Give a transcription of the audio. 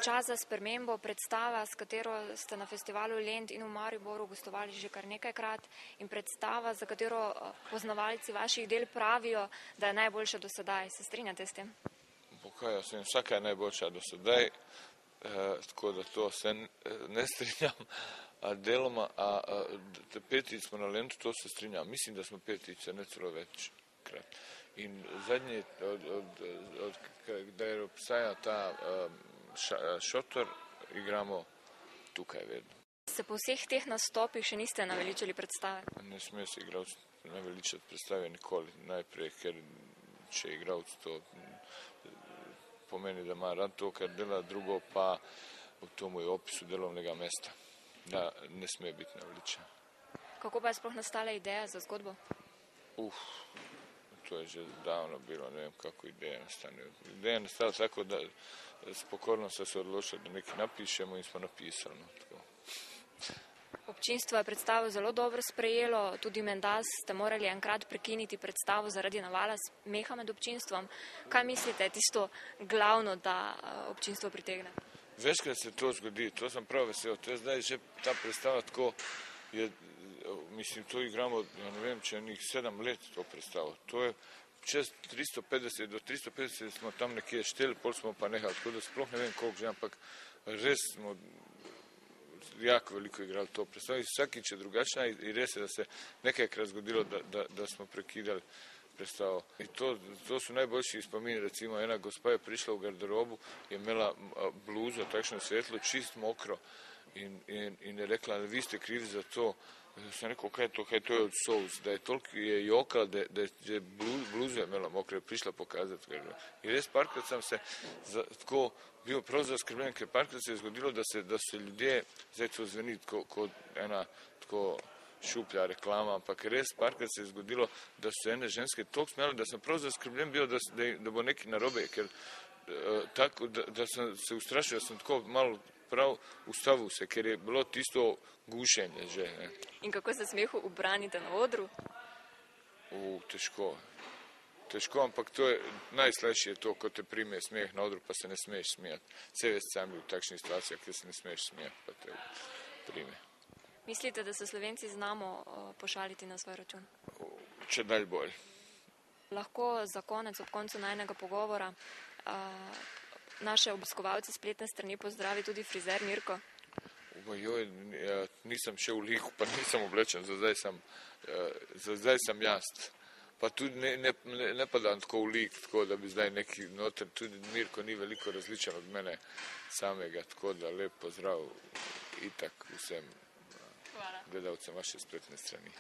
Čas za spremembo, predstava, s katero ste na festivalu Lent in v Mariboru gostovali že kar nekajkrat in predstava, za katero poznavalci vaših del pravijo, da je najboljša do sedaj. Se strinjate s tem? Vsaka je najboljša do sedaj, tako da to se ne strinjam. Deloma, petič smo na Lentu, to se strinjam. Mislim, da smo petič, ne celo večkrat. In zadnji, kdaj obstaja ta šotor, igramo tukaj vedno. Se po vseh teh nastopih še niste naveličali predstave? Ne sme se igralec naveličati predstave nikoli. Najprej, ker če igralec to pomeni, da ima rad to, kar dela, drugo pa v tomu je opisu delovnega mesta, da ne sme biti naveličan. Kako pa je sploh nastala ideja za zgodbo? To je že davno bilo, ne vem, kako ideja nastane. Ideja je nastala tako, da spokojno so se odločili, da nekaj napišemo in smo napisali. Občinstvo je predstavo zelo dobro sprejelo, tudi menda ste morali enkrat prekiniti predstavo zaradi navala smeha med občinstvom. Kaj mislite, tisto glavno, da občinstvo pritegne? Večkrat se to zgodi, to sem prav vesel. To je zdaj že ta predstava tako, mislim, to igramo, ne vem, če njih 7 let to predstavo. To je čez 350, do 350 smo tam nekje šteli, pol smo pa nehali, tako da sploh ne vem koliko že, ampak res smo jako veliko igrali to predstavo. Vsakič je drugačna in res je, da se nekajkrat zgodilo, da smo prekidali predstavo. In to so najboljši spomini, recimo ena gospa je prišla v garderobu, je imela bluzo, takšno svetlo, čist mokro in je rekla, vi ste krivi za to. Sem rekel, kaj je to je od solz, da je toliko jokala, da je bluzo imela mokro, je prišla pokazati. In res parkrat sem se tako bil prav zaskrbljen, ker parkrat se je zgodilo, da se ljudje, zdaj to zveni kot ena tako šuplja reklama, ampak res parkrat se je zgodilo, da so ene ženske toliko smele, da sem prav zaskrbljen bil, da bo nekaj narobe, ker tako, da sem se ustrašil, da sem tako malo prav ustavil se, ker je bilo tisto gušenje že. In kako se smehu ubranite na odru? Težko, ampak to je najslajše je to, ko te prime smeh na odru, pa se ne smeš smijati. Vse vest sam bil v takšnih situacijah, kjer se ne smeš smijati, pa te prime. Mislite, da se Slovenci znamo pošaliti na svoj račun? Če dalj bolj. Lahko za konec, ob koncu najnega pogovora, naše obiskovalce spletne strani pozdravi tudi frizer Mirko. Nisem še v liku, pa nisem oblečen, za zdaj sem jaz. Pa tudi ne padam tako v lik, tako da bi zdaj neki noter, tudi Mirko ni veliko različen od mene samega, tako da lep pozdrav itak vsem gledalcem vaše spletne strani.